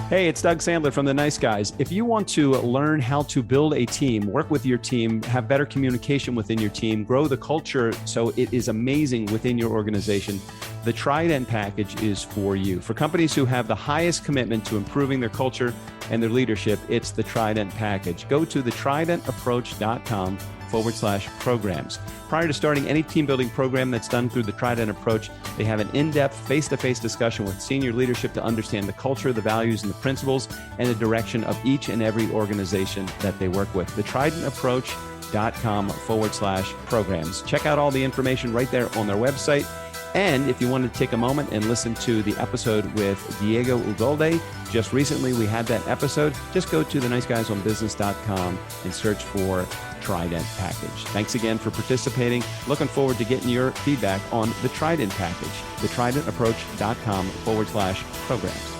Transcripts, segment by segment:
Hey, it's Doug Sandler from The Nice Guys. If you want to learn how to build a team, work with your team, have better communication within your team, grow the culture so it is amazing within your organization, the Trident package is for you. For companies who have the highest commitment to improving their culture and their leadership, it's the Trident package. Go to thetridentapproach.com/programs. Prior to starting any team building program that's done through the Trident approach, they have an in-depth face-to-face discussion with senior leadership to understand the culture, the values, and the principles, and the direction of each and every organization that they work with. The tridentapproach.com/programs. Check out all the information right there on their website. And if you want to take a moment and listen to the episode with Diego Ugolde, just recently we had that episode. Just go to theniceguyesonbusiness.com and search for Trident package. Thanks again for participating. Looking forward to getting your feedback on the Trident package, thetridentapproach.com/programs.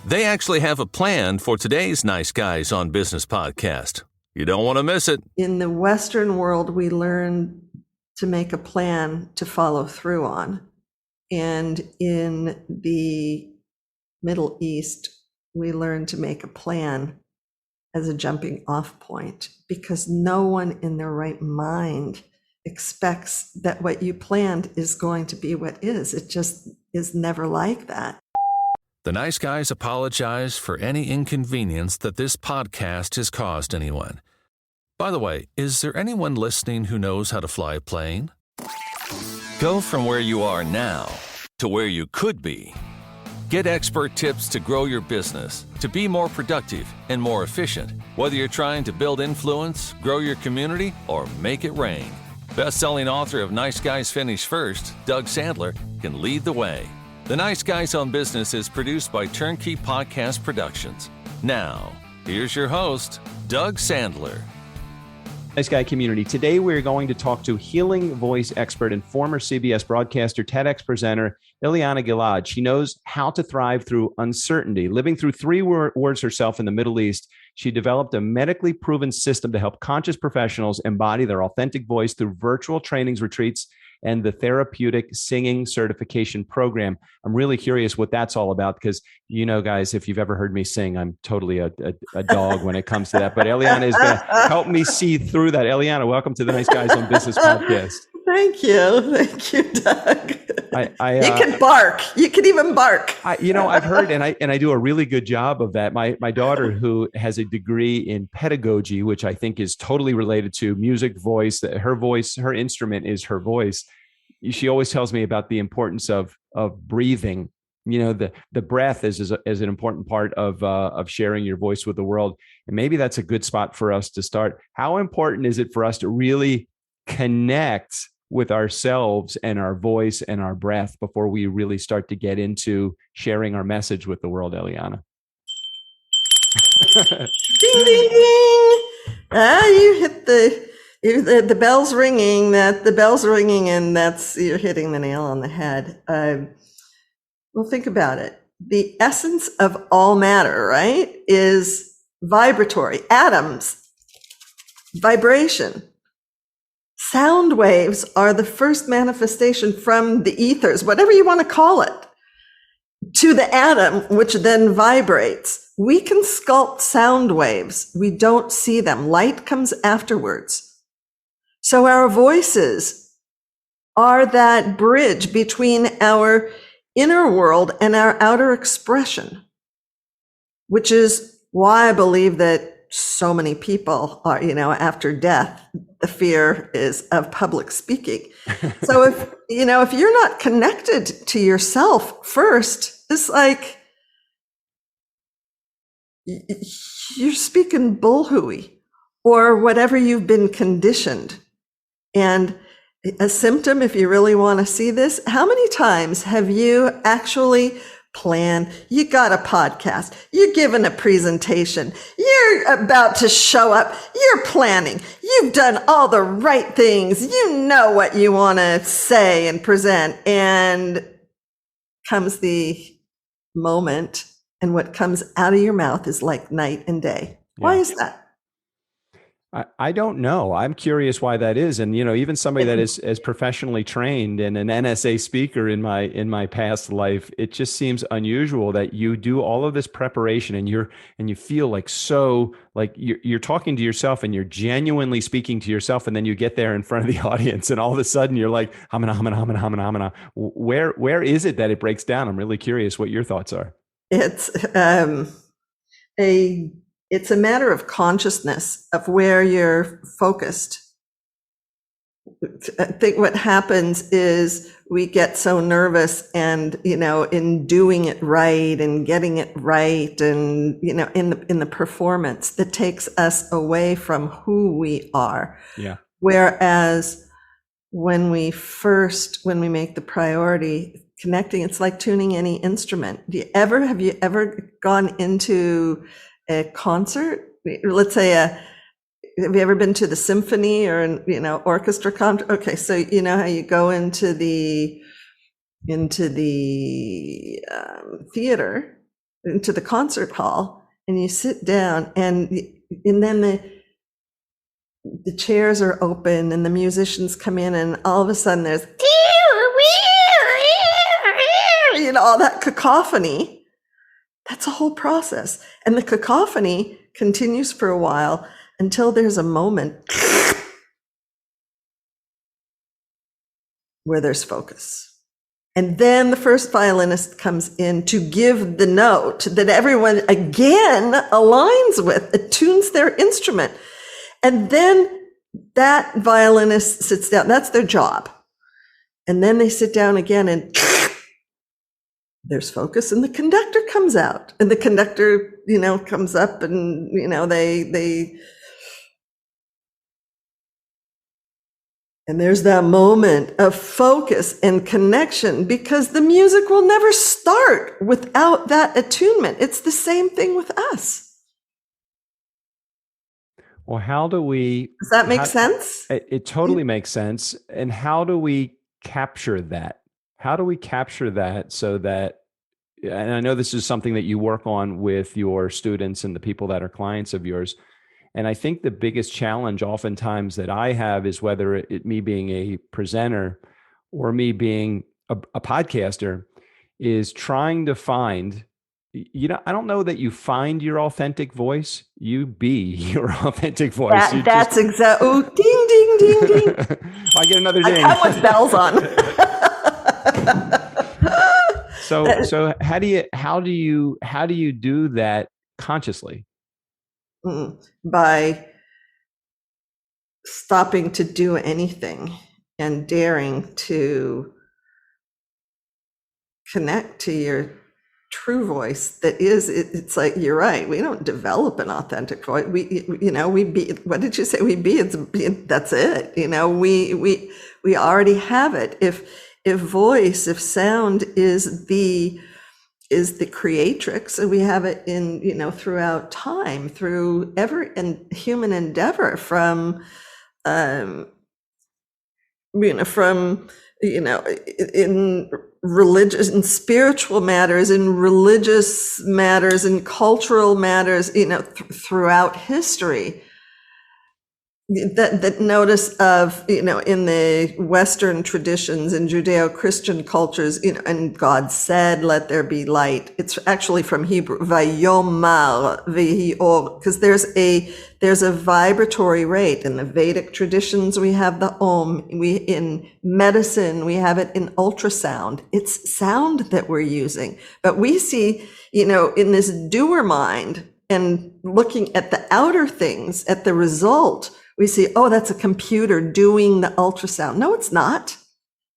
They actually have a plan for today's Nice Guys on Business podcast. You don't want to miss it. In the Western world, we learn to make a plan to follow through on. And in the Middle East, we learn to make a plan as a jumping off point, because no one in their right mind expects that what you planned is going to be what is. It just is never like that. The Nice Guys apologize for any inconvenience that this podcast has caused anyone. By the way, is there anyone listening who knows how to fly a plane? Go from where you are now to where you could be. Get expert tips to grow your business, to be more productive and more efficient, whether you're trying to build influence, grow your community, or make it rain. Best-selling author of Nice Guys Finish First, Doug Sandler, can lead the way. The Nice Guys on Business is produced by Turnkey Podcast Productions. Now, here's your host, Doug Sandler. Nice Guy community. Today, we're going to talk to healing voice expert and former CBS broadcaster, TEDx presenter, Ileana Gilad. She knows how to thrive through uncertainty. Living through 3 wars herself in the Middle East, she developed a medically proven system to help conscious professionals embody their authentic voice through virtual trainings, retreats, and the therapeutic singing certification program. I'm really curious what that's all about, because, you know, guys, if you've ever heard me sing, I'm totally a dog when it comes to that. But Ileana is going to help me see through that. Ileana, welcome to the Nice Guys on Business podcast. Thank you, Doug. You can bark. You can even bark. I've heard, and I do a really good job of that. My daughter, who has a degree in pedagogy, which I think is totally related to music, voice. Her instrument is her voice. She always tells me about the importance of breathing. You know, the breath is an important part of sharing your voice with the world. And maybe that's a good spot for us to start. How important is it for us to really connect with ourselves and our voice and our breath before we really start to get into sharing our message with the world, Ileana? Ding, ding, ding. You hit the bell's ringing. The bell's ringing, and you're hitting the nail on the head. Well, think about it. The essence of all matter, right, is vibratory. Atoms, vibration. Sound waves are the first manifestation from the ethers, whatever you want to call it, to the atom, which then vibrates. We can sculpt sound waves. We don't see them. Light comes afterwards. So our voices are that bridge between our inner world and our outer expression, which is why I believe that so many people are, after death, the fear is of public speaking. So if you're not connected to yourself first, it's like you're speaking bullhooey or whatever you've been conditioned. And a symptom, if you really want to see this, how many times have you actually planned? You got a podcast, you're giving a presentation, you're about to show up, you're planning, you've done all the right things, you know what you want to say and present, and comes the moment, and what comes out of your mouth is like night and day. Why is that? I don't know. I'm curious why that is. And, even somebody that is as professionally trained and an NSA speaker in my past life, it just seems unusual that you do all of this preparation and you feel like so like you're talking to yourself and you're genuinely speaking to yourself. And then you get there in front of the audience and all of a sudden you're like, hamana, hamana, hamana, hamana, hamana. Where is it that it breaks down? I'm really curious what your thoughts are. It's a it's a matter of consciousness of where you're focused. I think what happens is we get so nervous and, in doing it right and getting it right and, in the performance that takes us away from who we are. Yeah. Whereas when we make the priority connecting, it's like tuning any instrument. Have you ever gone into a concert? Let's say have you ever been to the symphony or orchestra concert? Okay, so you know how you go into the theater, into the concert hall, and you sit down, and then the chairs are open, and the musicians come in, and all of a sudden there's all that cacophony. That's a whole process, and the cacophony continues for a while until there's a moment where there's focus. And then the first violinist comes in to give the note that everyone again aligns with, attunes their instrument. And then that violinist sits down. That's their job. And then they sit down again and there's focus, and the conductor comes out. And the conductor, comes up and, and there's that moment of focus and connection, because the music will never start without that attunement. It's the same thing with us. Well, how do we... Does that make sense? It totally makes sense. And how do we capture that? How do we capture that so that, and I know this is something that you work on with your students and the people that are clients of yours. And I think the biggest challenge oftentimes that I have is whether it me being a presenter or me being a podcaster is trying to find, I don't know that you find your authentic voice, you be your authentic voice. That's exactly, oh, ding, ding, ding, ding. I get another ding. I come with bells on. So how do you do that consciously? By stopping to do anything and daring to connect to your true voice. It's like, you're right, we don't develop an authentic voice. We be, what did you say we be? That's it. We already have it. If sound is the creatrix, and we have it in, throughout time, through human endeavor, from in religious and spiritual matters, in religious matters, in cultural matters, throughout history. That notice of, in the Western traditions, in Judeo-Christian cultures, and God said, let there be light. It's actually from Hebrew, Vayomar Vehi Or, because there's a vibratory rate. In the Vedic traditions, we have the Om. In medicine, we have it in ultrasound. It's sound that we're using. But we see, in this doer mind and looking at the outer things, at the result, we see, oh, that's a computer doing the ultrasound. No, it's not.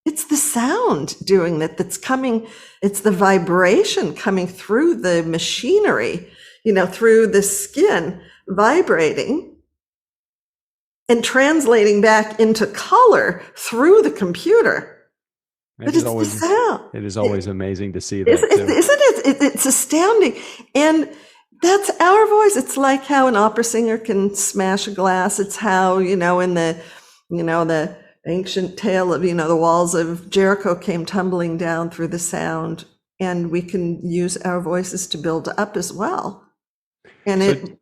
It's the sound doing that that's coming. It's the vibration coming through the machinery, through the skin, vibrating and translating back into color through the computer. But it's the sound. It is always amazing to see that. Isn't it? It's astounding. And that's our voice. It's like how an opera singer can smash a glass. It's how, in the ancient tale of, the walls of Jericho came tumbling down through the sound. And we can use our voices to build up as well. And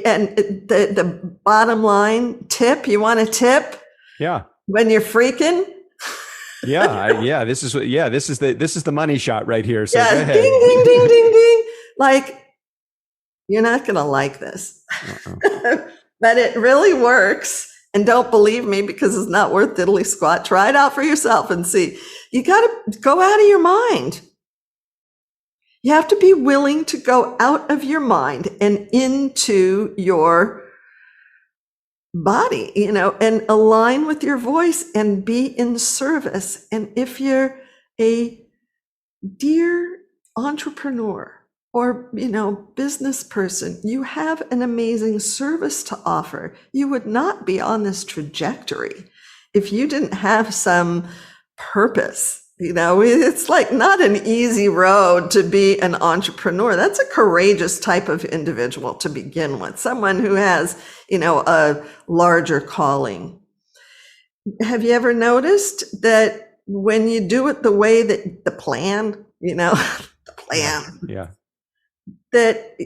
And the bottom line tip, you want a tip? Yeah. When you're freaking? This is the money shot right here. So go ahead. Ding, ding, ding, ding, ding. Like, you're not going to like this. But it really works. And don't believe me because it's not worth diddly squat. Try it out for yourself and see. You got to go out of your mind. You have to be willing to go out of your mind and into your body, and align with your voice and be in service. And if you're a dear entrepreneur or, business person, you have an amazing service to offer. You would not be on this trajectory if you didn't have some purpose. It's like not an easy road to be an entrepreneur. That's a courageous type of individual to begin with, someone who has, a larger calling. Have you ever noticed that when you do it the way that the plan, the plan, that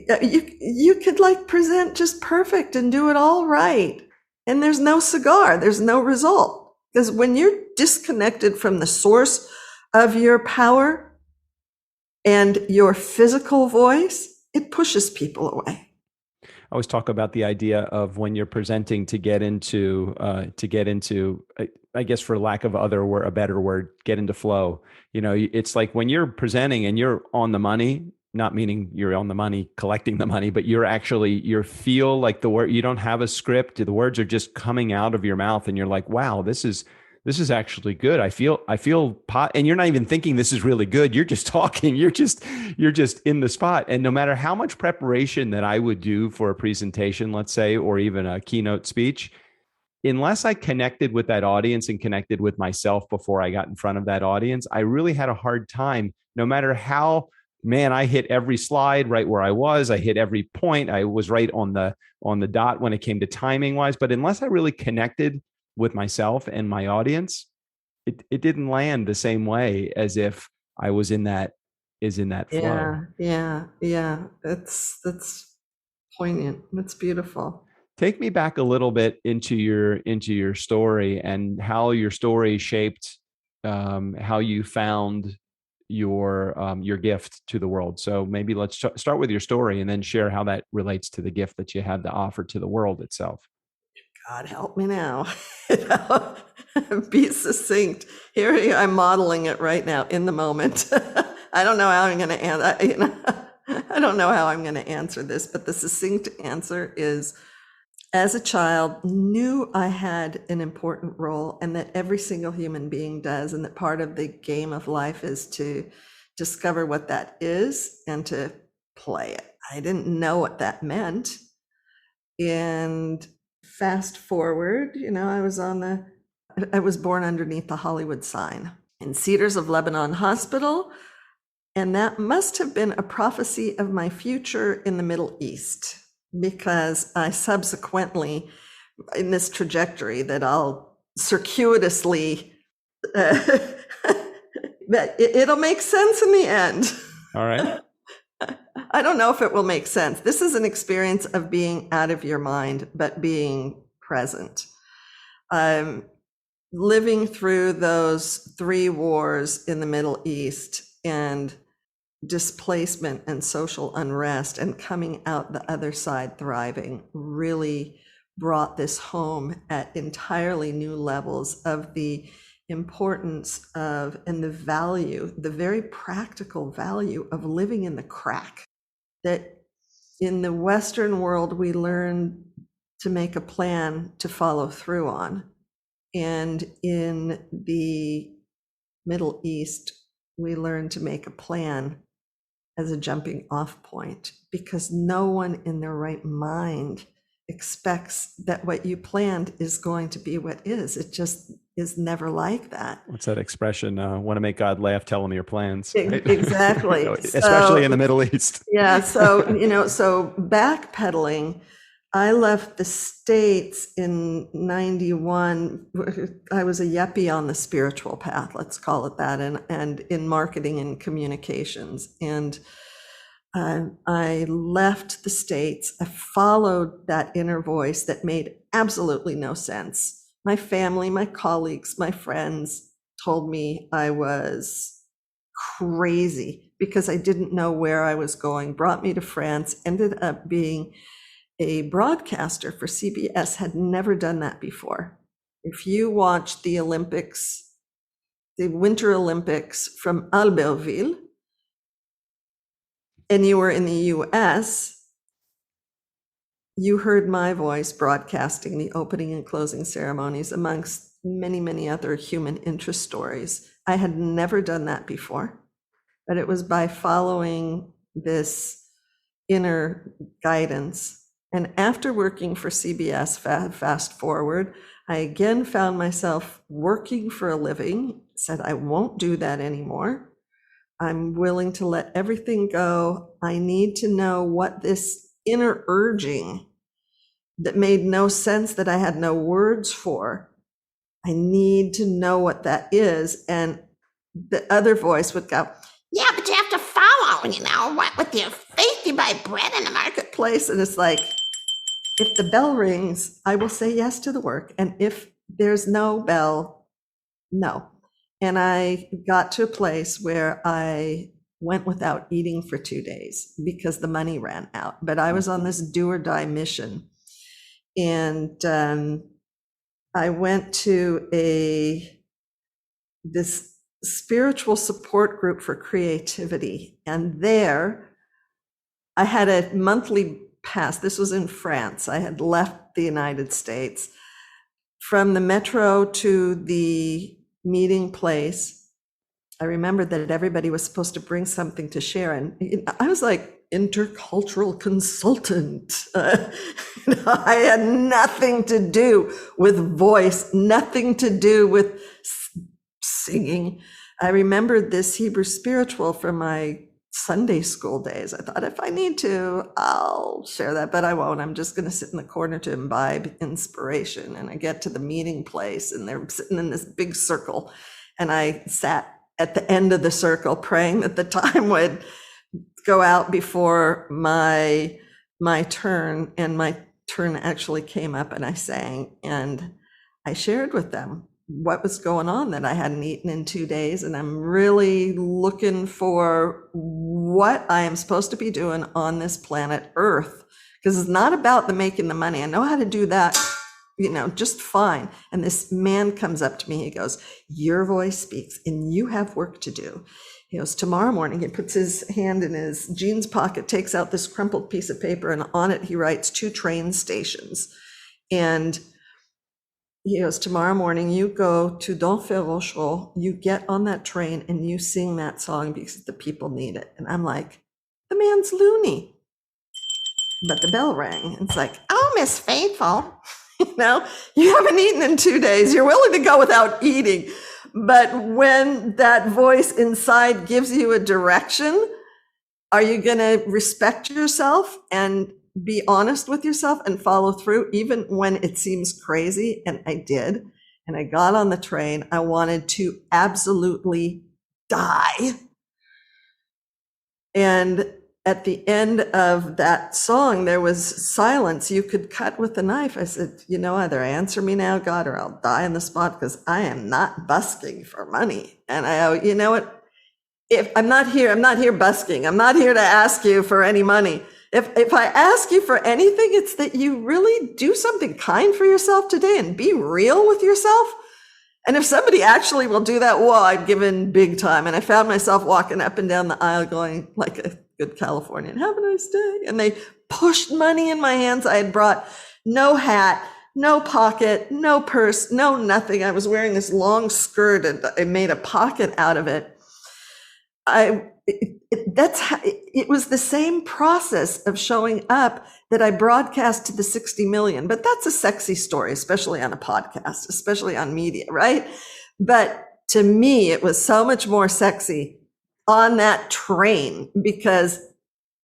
you could like present just perfect and do it all right. And there's no cigar, there's no result. Because when you're disconnected from the source of your power and your physical voice, it pushes people away. I always talk about the idea of when you're presenting to get into, I guess for lack of a better word, get into flow. It's like when you're presenting and you're on the money, not meaning you're on the money, collecting the money, but you feel like you don't have a script. The words are just coming out of your mouth and you're like, wow, this is actually good. I feel and you're not even thinking this is really good. You're just talking. You're just in the spot. And no matter how much preparation that I would do for a presentation, let's say, or even a keynote speech, unless I connected with that audience and connected with myself before I got in front of that audience, I really had a hard time, no matter how, I hit every slide right where I was. I hit every point. I was right on the dot when it came to timing wise. But unless I really connected with myself and my audience, it didn't land the same way as if I was in that flow. Yeah. That's poignant. That's beautiful. Take me back a little bit into your story and how your story shaped how you found your gift to the world. So maybe let's start with your story and then share how that relates to the gift that you have to offer to the world itself. God help me now. Be succinct. Here I'm modeling it right now in the moment. I don't know how I'm going to answer. I don't know how I'm going to answer this, but the succinct answer is, as a child, knew I had an important role and that every single human being does, and that part of the game of life is to discover what that is and to play it. I didn't know what that meant. And fast forward, I was born underneath the Hollywood sign in Cedars of Lebanon Hospital. And that must have been a prophecy of my future in the Middle East, because I subsequently, in this trajectory that I'll circuitously, that it'll make sense in the end. All right. I don't know if it will make sense. This is an experience of being out of your mind, but being present. Living through those 3 wars in the Middle East and displacement and social unrest, and coming out the other side thriving, really brought this home at entirely new levels of the importance of, and the value, the very practical value of living in the crack. That in the Western world, we learn to make a plan to follow through on. And in the Middle East, we learn to make a plan as a jumping off point, because no one in their right mind expects that what you planned is going to be what is. It just is never like that. What's that expression? Want to make God laugh, tell him your plans. Right? Exactly. Especially in the Middle East. Yeah. So, so backpedaling, I left the States in 91. I was a yuppie on the spiritual path, let's call it that, and in marketing and communications. And I left the States. I followed that inner voice that made absolutely no sense. My family, my colleagues, my friends told me I was crazy because I didn't know where I was going, brought me to France, ended up being a broadcaster for CBS, had never done that before. If you watched the Olympics, the Winter Olympics from Albertville, and you were in the US, you heard my voice broadcasting the opening and closing ceremonies amongst many, many other human interest stories. I had never done that before, but it was by following this inner guidance. And after working for CBS, fast forward, I again found myself working for a living, said I won't do that anymore. I'm willing to let everything go. I need to know what this inner urging that made no sense, that I had no words for, I need to know what that is. And the other voice would go, Yeah, but you have to follow, what with your faith you buy bread in the marketplace. and it's like, if the bell rings, I will say yes to the work. And if there's no bell, no. And I got to a place where I went without eating for 2 days because the money ran out. But I was on this do or die mission. And I went to this spiritual support group for creativity. And there I had a monthly pass. This was in France. I had left the United States. From the metro to the meeting place, I remembered that everybody was supposed to bring something to share. And I was like intercultural consultant. I had nothing to do with voice, nothing to do with singing. I remembered this Hebrew spiritual from my Sunday school days. I thought if I need to, I'll share that, but I won't. I'm just going to sit in the corner to imbibe inspiration. And I get to the meeting place and they're sitting in this big circle. And I sat at the end of the circle praying that the time would go out before my turn. And my turn actually came up and I sang and I shared with them what was going on, that I hadn't eaten in 2 days. And I'm really looking for what I am supposed to be doing on this planet Earth, because it's not about the making the money. I know how to do that, just fine. And this man comes up to me. He goes, your voice speaks and you have work to do. He goes, tomorrow morning, he puts his hand in his jeans pocket, takes out this crumpled piece of paper, and on it, he writes 2 train stations. And he goes, tomorrow morning, you go to Denfert-Rochereau, you get on that train and you sing that song because the people need it. And I'm like, the man's loony. But the bell rang. It's like, Oh, Miss Faithful. you haven't eaten in 2 days. You're willing to go without eating. But when that voice inside gives you a direction, are you going to respect yourself and be honest with yourself and follow through, even when it seems crazy? And I did. And I got on the train. I wanted to absolutely die. And at the end of that song, there was silence. You could cut with a knife. I said, either answer me now, God, or I'll die on the spot, because I am not busking for money. And you know what? If I'm not here busking. I'm not here to ask you for any money. If I ask you for anything, it's that you really do something kind for yourself today and be real with yourself. And if somebody actually will do that, well, I've given big time. And I found myself walking up and down the aisle going like a good Californian, have a nice day. And they pushed money in my hands. I had brought no hat, no pocket, no purse, no nothing. I was wearing this long skirt and I made a pocket out of it. It was the same process of showing up that I broadcast to the 60 million, but that's a sexy story, especially on a podcast, especially on media, right? But to me, it was so much more sexy on that train because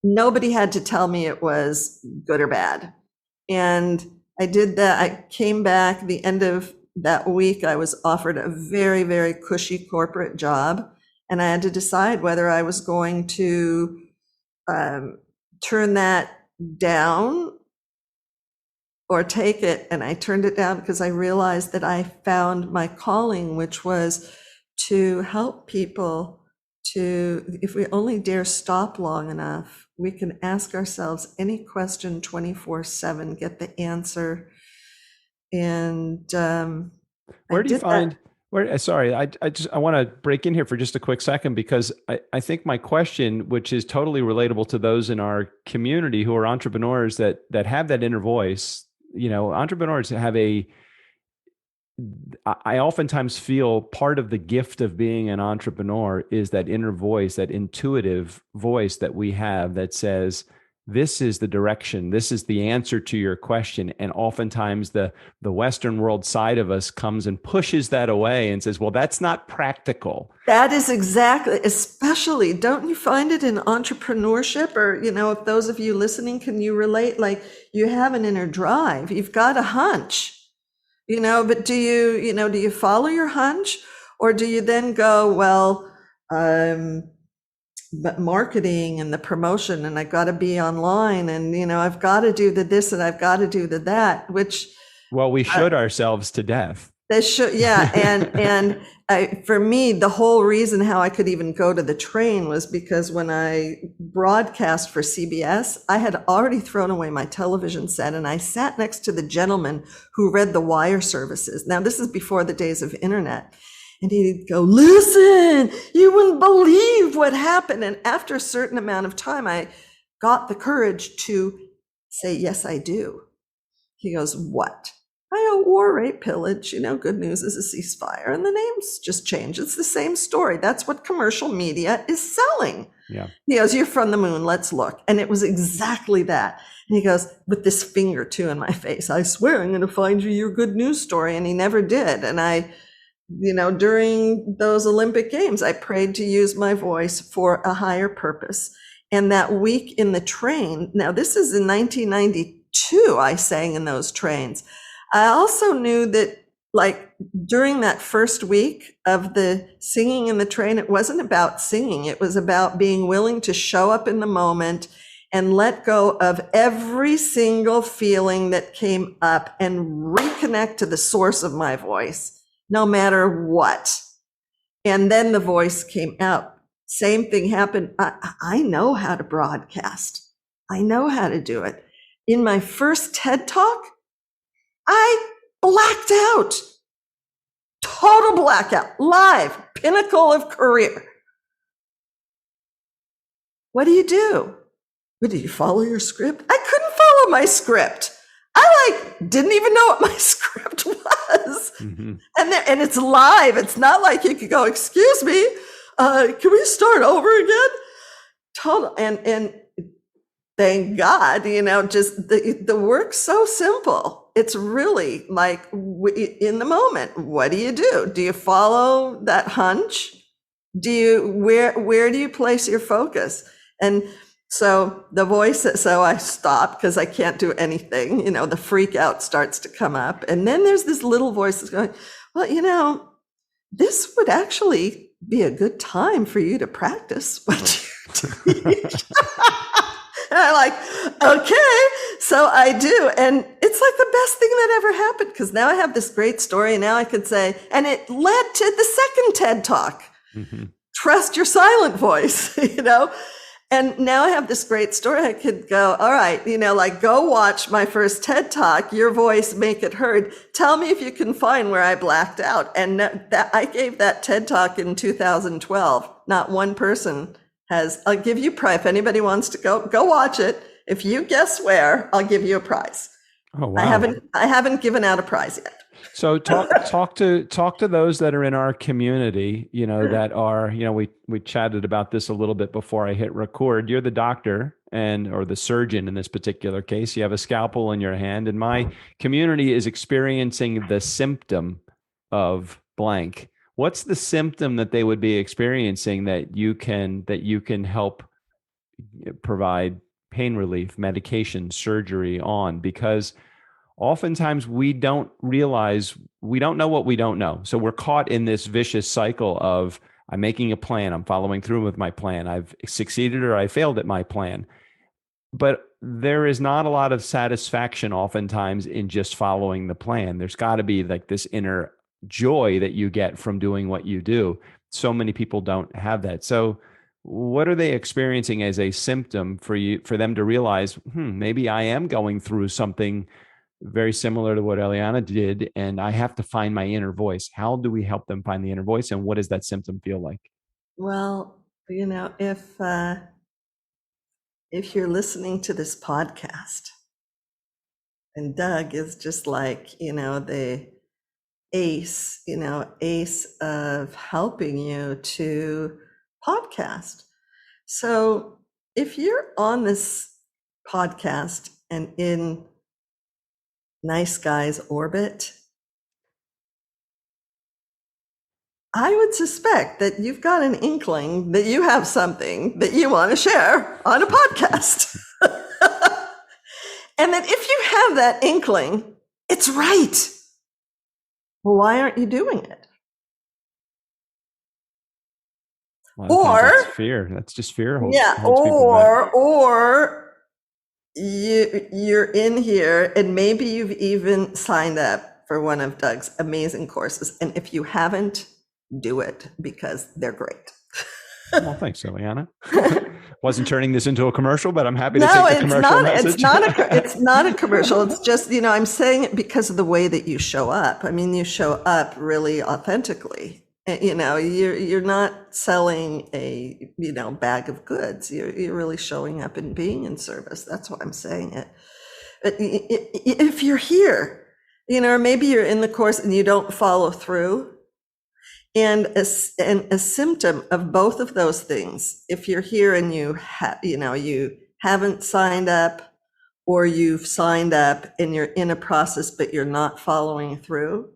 nobody had to tell me it was good or bad. And I did that. I came back the end of that week. I was offered a very, very cushy corporate job. And I had to decide whether I was going to turn that down or take it. And I turned it down because I realized that I found my calling, which was to help people to, if we only dare stop long enough, we can ask ourselves any question 24/7, get the answer. And where do you find, where, sorry, I want to break in here for just a quick second, because I think my question, which is totally relatable to those in our community who are entrepreneurs that have that inner voice, entrepreneurs have I oftentimes feel part of the gift of being an entrepreneur is that inner voice, that intuitive voice that we have that says, this is the direction, this is the answer to your question. And oftentimes the Western world side of us comes and pushes that away and says, well, that's not practical. That is exactly, especially, don't you find it in entrepreneurship? Or, if those of you listening, can you relate? Like, you have an inner drive, you've got a hunch. But do you follow your hunch, or do you then go, well, but marketing and the promotion, and I got to be online, and, I've got to do the this and I've got to do the that, which. Well, we should ourselves to death. They should, yeah. And for me, the whole reason how I could even go to the train was because when I broadcast for CBS, I had already thrown away my television set, and I sat next to the gentleman who read the wire services. Now, this is before the days of internet. And he'd go, listen, you wouldn't believe what happened. And after a certain amount of time, I got the courage to say, yes, I do. He goes, what? I go, war, rape, pillage, good news is a ceasefire, and the names just change. It's the same story. That's what commercial media is selling. Yeah. He goes, you're from the moon, let's look. And it was exactly that. And he goes, with this finger too in my face, I swear I'm going to find you your good news story. And he never did. And I, during those Olympic Games, I prayed to use my voice for a higher purpose. And that week in the train, now this is in 1992, I sang in those trains. I also knew that, like, during that first week of the singing in the train, it wasn't about singing. It was about being willing to show up in the moment and let go of every single feeling that came up and reconnect to the source of my voice, no matter what. And then the voice came out. Same thing happened. I know how to broadcast. I know how to do it. In my first TED Talk, I blacked out. Total blackout. Live. Pinnacle of career. What do? What, did you follow your script? I couldn't follow my script. I didn't even know what my script was. Mm-hmm. And it's live. It's not like you could go, excuse me, can we start over again? Total. And thank God, just the work's so simple. It's really like in the moment. What do? Do you follow that hunch? Where do you place your focus? And so the voice, so I stop because I can't do anything. The freak out starts to come up. And then there's this little voice that's going, well, this would actually be a good time for you to practice what you teach. And I'm like, okay, so I do. And it's like the best thing that ever happened, because now I have this great story, and now I could say, and it led to the second TED Talk. Mm-hmm. Trust your silent voice, And now I have this great story. I could go, all right, go watch my first TED Talk, your voice, make it heard. Tell me if you can find where I blacked out. And that I gave that TED Talk in 2012. Not one person has. I'll give you a prize. If anybody wants to go watch it. If you guess where, I'll give you a prize. Oh, wow. I haven't given out a prize yet. So talk to those that are in our community, that are, we chatted about this a little bit before I hit record. You're the doctor or the surgeon in this particular case. You have a scalpel in your hand, and my community is experiencing the symptom of blank. What's the symptom that they would be experiencing that you can help provide pain relief, medication, surgery on? Because oftentimes we don't realize, we don't know what we don't know. So we're caught in this vicious cycle of, I'm making a plan. I'm following through with my plan. I've succeeded or I failed at my plan. But there is not a lot of satisfaction oftentimes in just following the plan. There's got to be like this inner joy that you get from doing what you do. So many people don't have that. So what are they experiencing as a symptom for them to realize, maybe I am going through something very similar to what Eliana did, and I have to find my inner voice? How do we help them find the inner voice, and what does that symptom feel like? Well, if you're listening to this podcast, and Doug is just like, the ace of helping you to podcast. So if you're on this podcast and in nice guy's orbit, I would suspect that you've got an inkling that you have something that you want to share on a podcast. And that if you have that inkling, it's right. Well, why aren't you doing it? Or that's fear. That's just fear. Yeah, or you're in here and maybe you've even signed up for one of Doug's amazing courses. And if you haven't, do it, because they're great. Well, thanks, Eliana. Wasn't turning this into a commercial, but I'm happy to take the commercial message. It's not a commercial. It's just, I'm saying it because of the way that you show up. I mean, you show up really authentically. You're not selling a, bag of goods. You're really showing up and being in service. That's why I'm saying it. But if you're here, or maybe you're in the course and you don't follow through, and a symptom of both of those things, if you're here and you haven't signed up, or you've signed up and you're in a process but you're not following through,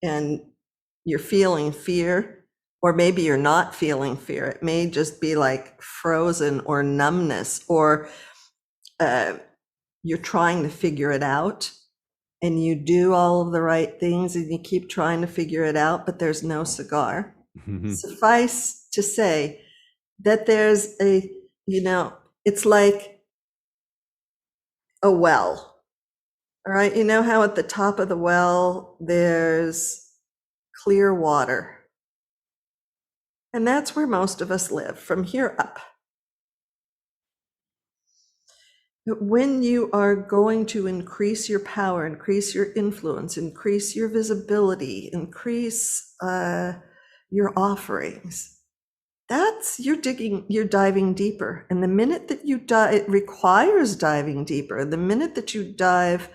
and you're feeling fear, or maybe you're not feeling fear. It may just be like frozen or numbness, or you're trying to figure it out. And you do all of the right things and you keep trying to figure it out, but there's no cigar. Mm-hmm. Suffice to say that there's it's like a well. All right. You know how at the top of the well, there's clear water. And that's where most of us live, from here up. When you are going to increase your power, increase your influence, increase your visibility, increase your offerings, you're diving deeper. And the minute that you dive, it requires diving deeper. The minute that you dive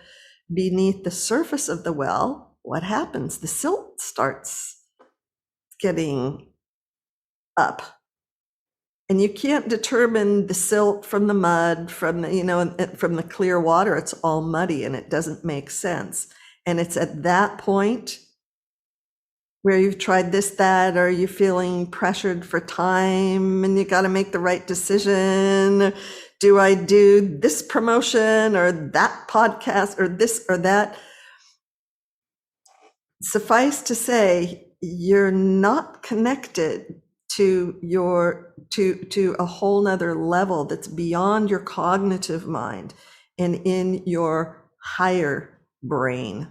beneath the surface of the well, what happens? The silt starts getting up. And you can't determine the silt from the mud, from the clear water. It's all muddy and it doesn't make sense. And it's at that point where you've tried this, that, or you're feeling pressured for time and you got to make the right decision. Do I do this promotion or that podcast or this or that? Suffice to say, you're not connected to a whole nother level that's beyond your cognitive mind and in your higher brain,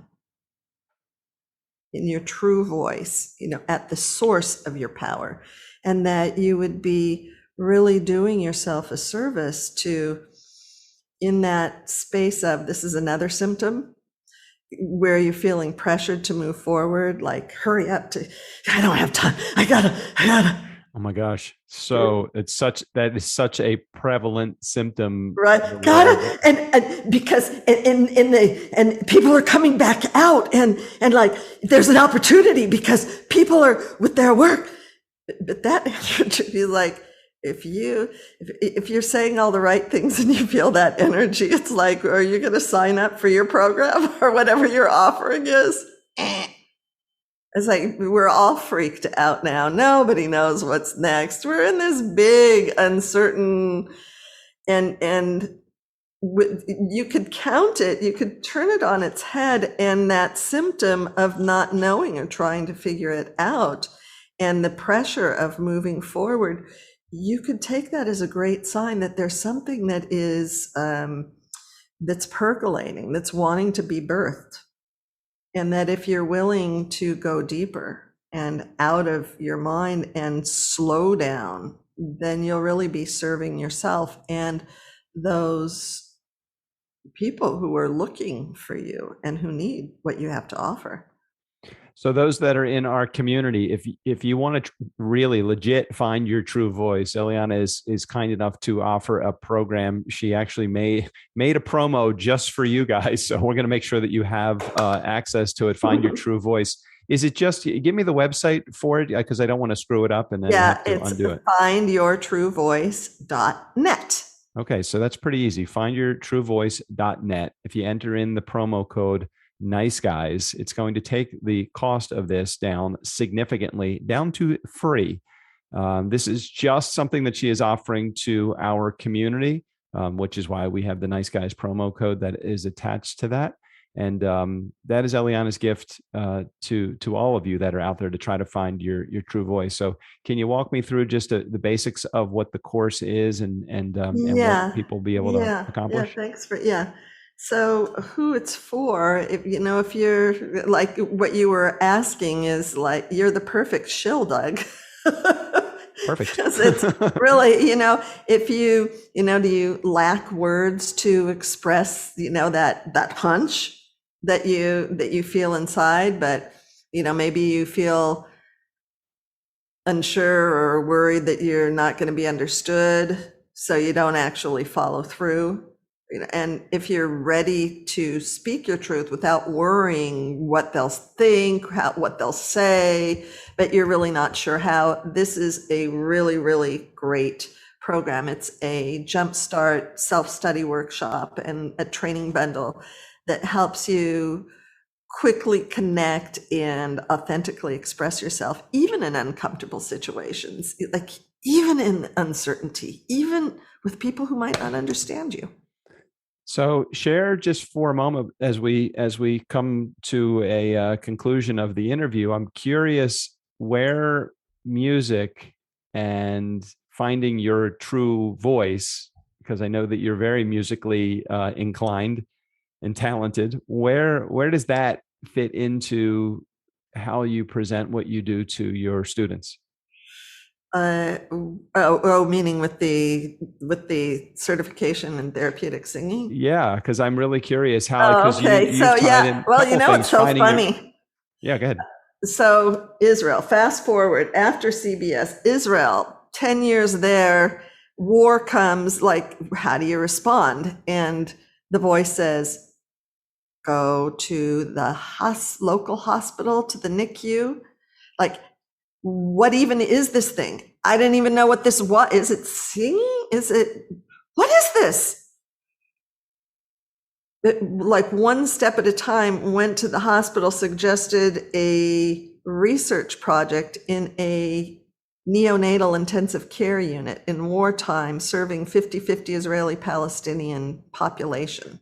in your true voice, at the source of your power, and that you would be really doing yourself a service to, in that space of, this is another symptom where you're feeling pressured to move forward, like hurry up, I don't have time, I gotta. Oh my gosh. So that is such a prevalent symptom. Right. Gotta, and because and people are coming back out and like there's an opportunity because people are with their work. But that should be like, if you're saying all the right things and you feel that energy, it's like, are you going to sign up for your program or whatever your offering is? It's like, we're all freaked out now. Nobody knows what's next. We're in this big, uncertain, and you could count it, you could turn it on its head, and that symptom of not knowing or trying to figure it out and the pressure of moving forward, you could take that as a great sign that there's something that is that's percolating, that's wanting to be birthed. And that if you're willing to go deeper and out of your mind and slow down, then you'll really be serving yourself and those people who are looking for you and who need what you have to offer. So those that are in our community, if you want to really legit find your true voice, Ileana is kind enough to offer a program. She actually made a promo just for you guys. So we're going to make sure that you have access to it. Find your true voice. Is it just, give me the website for it? Because I don't want to screw it up and then have to undo it. findyourtruevoice.net. Okay, so that's pretty easy. Findyourtruevoice.net. If you enter in the promo code Nice Guys, it's going to take the cost of this down significantly, down to free. This is just something that she is offering to our community, which is why we have the Nice Guys promo code that is attached to that. And that is Ileana's gift to all of you that are out there to try to find your true voice. So can you walk me through just the basics of what the course is and what people will be able to accomplish? So who it's for, if you're like, what you were asking is like, you're the perfect shill, Doug. Perfect. Because it's really, if you, do you lack words to express, that hunch that you feel inside, but, maybe you feel unsure or worried that you're not going to be understood, so you don't actually follow through. And if you're ready to speak your truth without worrying what they'll think, what they'll say, but you're really not sure how, this is a really, really great program. It's a jumpstart self-study workshop and a training bundle that helps you quickly connect and authentically express yourself, even in uncomfortable situations, like even in uncertainty, even with people who might not understand you. So share just for a moment as we come to a conclusion of the interview. I'm curious where music and finding your true voice, because I know that you're very musically inclined and talented. Where does that fit into how you present what you do to your students? Meaning with the certification in therapeutic singing? Yeah, because I'm really curious how. Okay, so it's so funny. Yeah, go ahead. So Israel, fast forward after CBS, Israel, 10 years there, war comes, like, how do you respond? And the voice says, go to the local hospital, to the NICU. Like, what even is this thing? I didn't even know what this was. Is it singing? What is this? Like one step at a time, went to the hospital, suggested a research project in a neonatal intensive care unit in wartime, serving 50-50 Israeli-Palestinian population.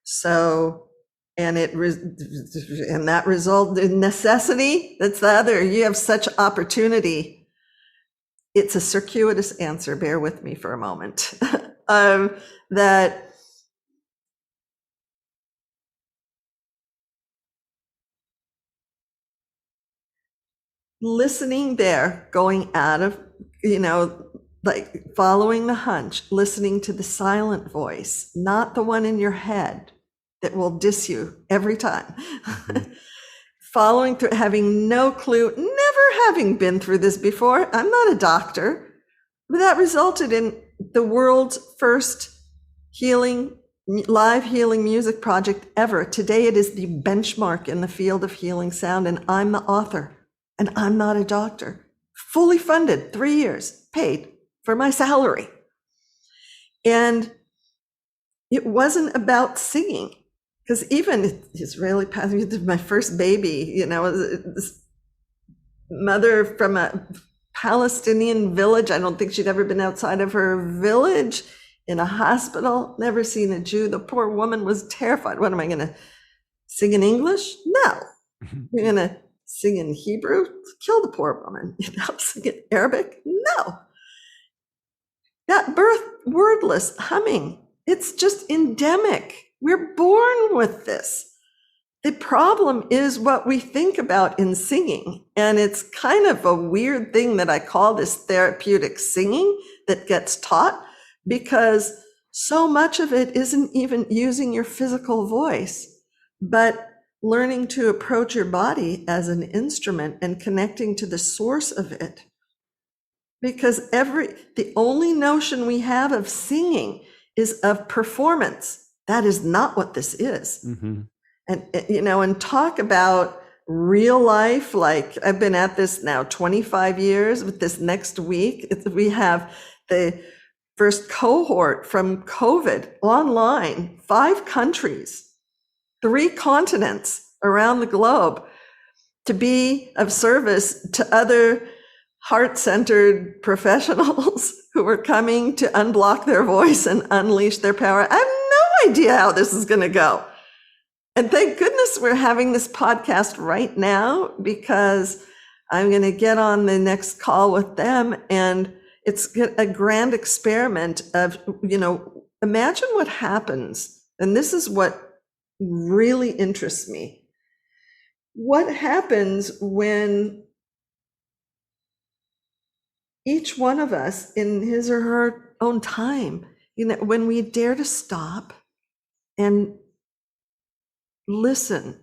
So, and that result in necessity, that's the other, you have such opportunity. It's a circuitous answer, bear with me for a moment, that listening there, going out of, like following the hunch, listening to the silent voice, not the one in your head that will diss you every time. Mm-hmm. Following through, having no clue, never having been through this before. I'm not a doctor, but that resulted in the world's first live healing music project ever. Today, it is the benchmark in the field of healing sound, and I'm the author, and I'm not a doctor. Fully funded, 3 years, paid for my salary. And it wasn't about singing. Because even Israeli, my first baby, this mother from a Palestinian village. I don't think she'd ever been outside of her village, in a hospital, never seen a Jew. The poor woman was terrified. What am I going to sing in English? No. You're going to sing in Hebrew? Kill the poor woman. Sing in Arabic? No. That wordless humming, it's just endemic. We're born with this. The problem is what we think about in singing. And it's kind of a weird thing that I call this therapeutic singing that gets taught, because so much of it isn't even using your physical voice, but learning to approach your body as an instrument and connecting to the source of it. Because the only notion we have of singing is of performance. That is not what this is. Mm-hmm. And talk about real life. Like, I've been at this now 25 years. With this next week, we have the first cohort from COVID online, 5 countries, 3 continents around the globe, to be of service to other heart-centered professionals who are coming to unblock their voice and unleash their power. I have no idea how this is going to go. And thank goodness we're having this podcast right now, because I'm going to get on the next call with them, and it's a grand experiment of, imagine what happens. And this is what really interests me. What happens when each one of us, in his or her own time, when we dare to stop and listen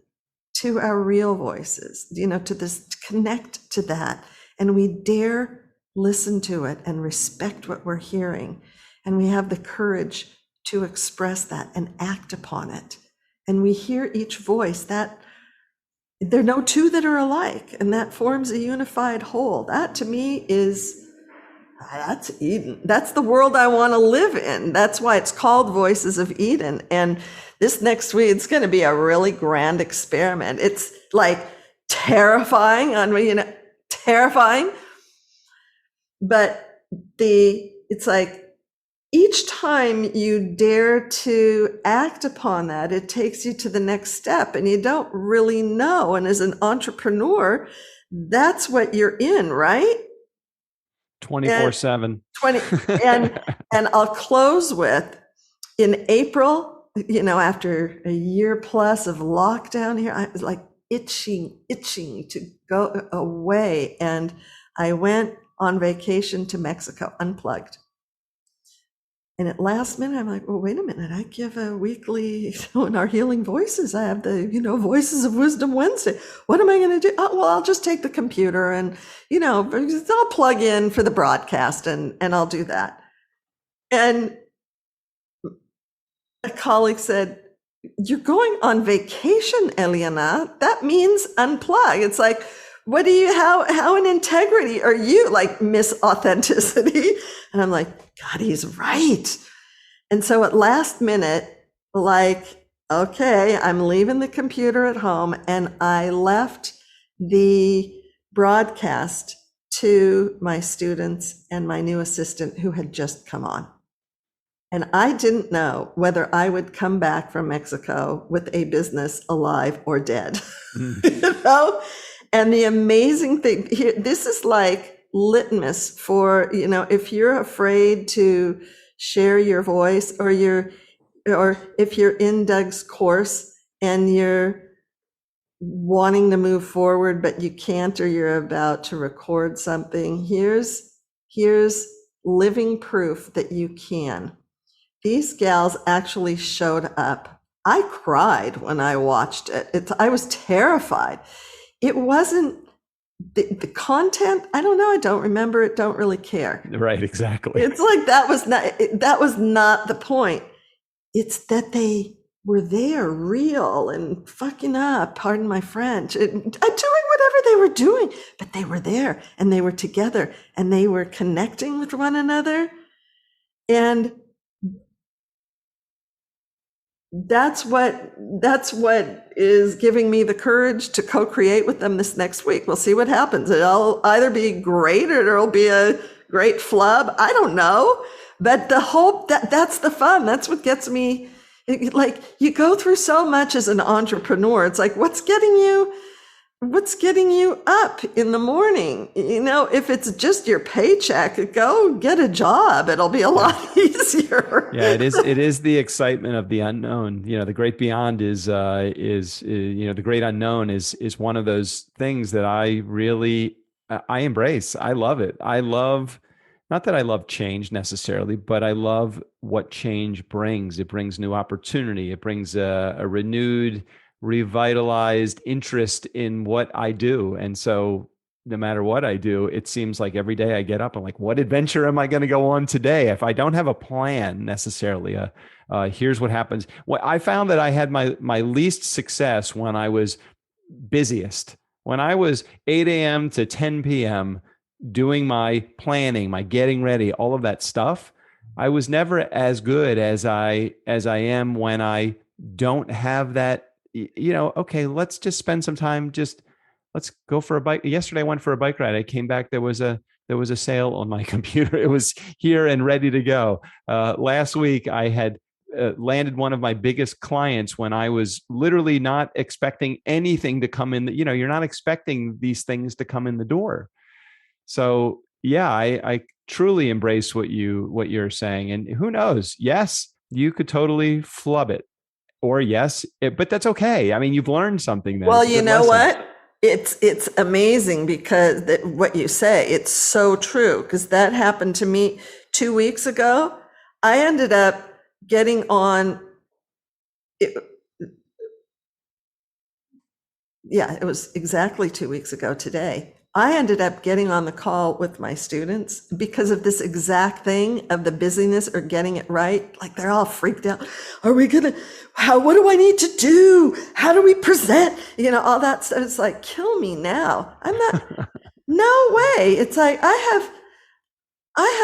to our real voices, to this, connect to that, and we dare listen to it and respect what we're hearing, and we have the courage to express that and act upon it, and we hear each voice, that there are no two that are alike, and that forms a unified whole. That, to me, that's Eden. That's the world I want to live in. That's why it's called Voices of Eden. And this next week, it's going to be a really grand experiment. It's like terrifying, terrifying. But it's like each time you dare to act upon that, it takes you to the next step, and you don't really know. And as an entrepreneur, that's what you're in, right? 24/7. And I'll close with, in April, after a year plus of lockdown here, I was like itching to go away. And I went on vacation to Mexico, unplugged. And at last minute, I'm like, well, wait a minute. I give a weekly, in our Healing Voices, I have the, Voices of Wisdom Wednesday. What am I going to do? Oh, well, I'll just take the computer and, I'll plug in for the broadcast and I'll do that. And a colleague said, you're going on vacation, Eliana. That means unplug. It's like, how in integrity are you? Like, Miss Authenticity? And I'm like, God, he's right. And so at last minute, like, okay, I'm leaving the computer at home, and I left the broadcast to my students and my new assistant who had just come on. And I didn't know whether I would come back from Mexico with a business alive or dead. And the amazing thing here, this is like litmus for, if you're afraid to share your voice, or if you're in Doug's course and you're wanting to move forward, but you can't, or you're about to record something, here's living proof that you can. These gals actually showed up. I cried when I watched it. I was terrified. It wasn't the content. I don't know. I don't remember it. Don't really care. Right. Exactly. It's like that was not the point. It's that they were there, real and fucking up. Pardon my French. Doing whatever they were doing, but they were there, and they were together, and they were connecting with one another, and that's what is giving me the courage to co-create with them this next week. We'll see what happens. It'll either be great or it'll be a great flub. I don't know. But the hope, that's the fun. That's what gets me. Like, you go through so much as an entrepreneur. It's like, what's getting you what's getting you up in the morning? If it's just your paycheck, go get a job. It'll be a lot easier. Yeah, it is. It is the excitement of the unknown. The great beyond is the great unknown is one of those things that I embrace. I love it. Not that I love change necessarily, but I love what change brings. It brings new opportunity. It brings a renewed, revitalized interest in what I do. And so no matter what I do, it seems like every day I get up, I'm like, what adventure am I going to go on today? If I don't have a plan necessarily, here's what happens. I found that I had my least success when I was busiest. When I was 8 a.m. to 10 p.m. doing my planning, my getting ready, all of that stuff, I was never as good as I am when I don't have that. Okay, let's just spend some time. Let's go for a bike. Yesterday I went for a bike ride. I came back. There was a sale on my computer. It was here and ready to go. Last week I had landed one of my biggest clients when I was literally not expecting anything to come in. You're not expecting these things to come in the door. So yeah, I truly embrace what you're saying. And who knows? Yes, you could totally flub it. Or yes, but that's okay. I mean, you've learned something then. Well, you know what? It's amazing because what you say, it's so true, because that happened to me 2 weeks ago. I ended up getting on, it was exactly 2 weeks ago today. I ended up getting on the call with my students because of this exact thing of the busyness or getting it right. Like they're all freaked out. What do I need to do? How do we present? All that stuff. It's like, kill me now. I'm not, no way. It's like, I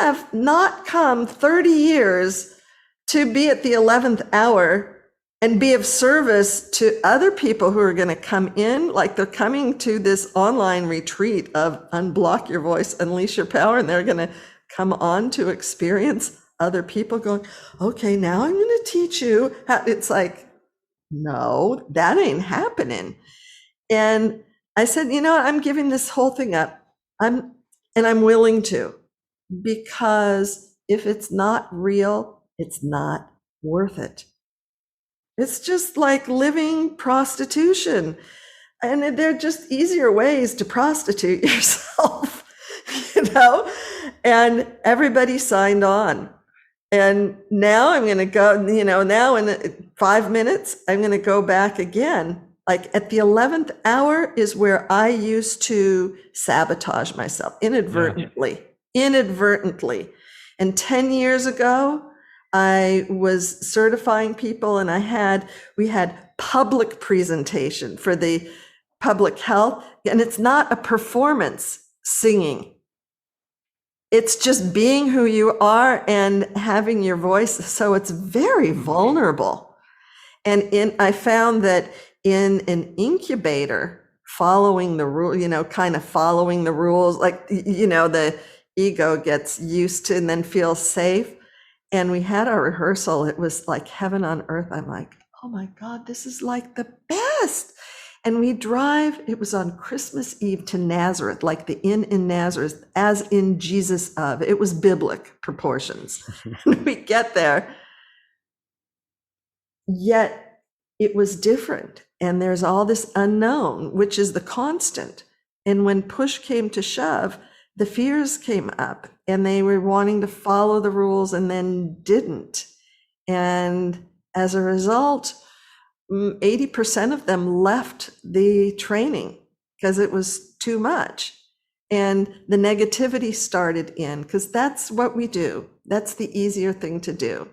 have not come 30 years to be at the 11th hour and be of service to other people who are going to come in, like they're coming to this online retreat of unblock your voice, unleash your power, and they're going to come on to experience other people going, okay, now I'm going to teach you how. It's like, no, that ain't happening. And I said, I'm giving this whole thing up. I'm willing to, because if it's not real, it's not worth it. It's just like living prostitution. And they're just easier ways to prostitute yourself, and everybody signed on. And now I'm going to go, now in 5 minutes, I'm going to go back again. Like at the 11th hour is where I used to sabotage myself inadvertently. And 10 years ago, I was certifying people, and we had public presentation for the public health. And it's not a performance singing. It's just being who you are and having your voice. So it's very vulnerable. And I found that in an incubator, following the rule, kind of following the rules, like, the ego gets used to and then feels safe. And we had our rehearsal. It was like heaven on earth. I'm like, oh my God, this is like the best. And we drive, it was on Christmas Eve, to Nazareth, like the inn in Nazareth, as in Jesus of. It was biblic proportions. And we get there, yet it was different. And there's all this unknown, which is the constant. And when push came to shove, the fears came up, and they were wanting to follow the rules and then didn't. And as a result, 80% of them left the training because it was too much. And the negativity started in, because that's what we do. That's the easier thing to do.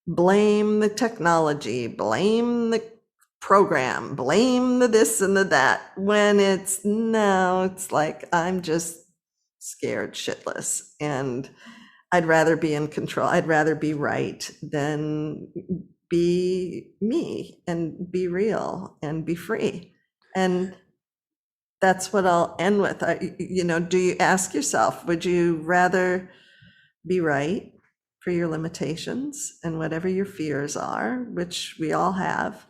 Blame the technology, blame the program, blame the this and the that, when it's like, I'm just scared shitless, and I'd rather be in control. I'd rather be right than be me and be real and be free. And that's what I'll end with. Do you ask yourself, would you rather be right for your limitations and whatever your fears are, which we all have,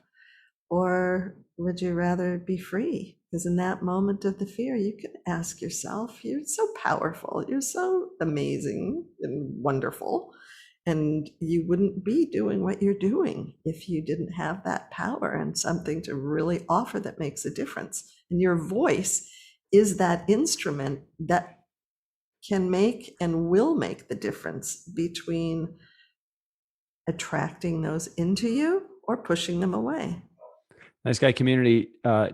or would you rather be free Because in that moment of the fear, you can ask yourself, you're so powerful, you're so amazing and wonderful, and you wouldn't be doing what you're doing if you didn't have that power and something to really offer that makes a difference. And your voice is that instrument that can make and will make the difference between attracting those into you or pushing them away. Nice Guy community,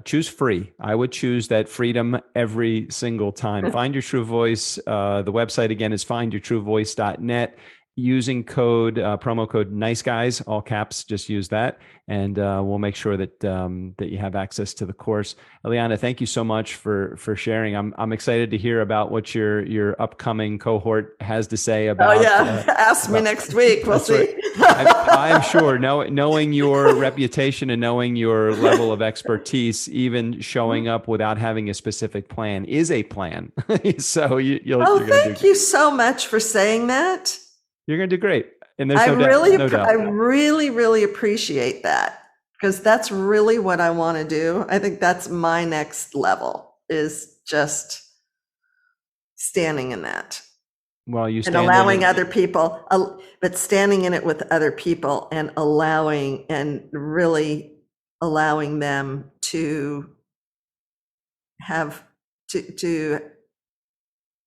choose free. I would choose that freedom every single time. Find your true voice. The website again is findyourtruevoice.net. Using promo code Nice Guys, all caps, just use that. And we'll make sure that that you have access to the course. Eliana, thank you so much for sharing. I'm excited to hear about what your upcoming cohort has to say about. Oh yeah, ask me next week. We'll see. Right. I'm sure knowing your reputation and knowing your level of expertise, even showing up without having a specific plan is a plan. So you'll. Thank you so much for saying that. You're going to do great. And there's no doubt. I really, really appreciate that, because that's really what I want to do. I think that's my next level, is just standing in that. Well, you and allowing other people, but standing in it with other people and really allowing them to have to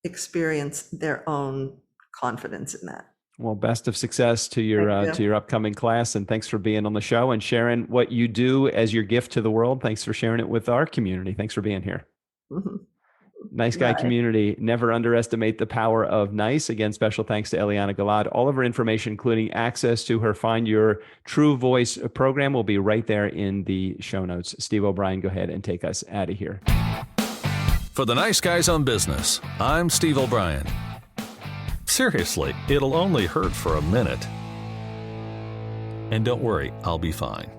experience their own confidence in that. Well, best of success to your upcoming class, and thanks for being on the show and sharing what you do as your gift to the world. Thanks for sharing it with our community. Thanks for being here. Mm-hmm. Nice Guy community, never underestimate the power of nice. Again, special thanks to Eliana Gilad. All of her information, including access to her Find Your True Voice program, will be right there in the show notes. Steve O'Brien, go ahead and take us out of here. For the Nice Guys on Business, I'm Steve O'Brien. Seriously, it'll only hurt for a minute. And don't worry, I'll be fine.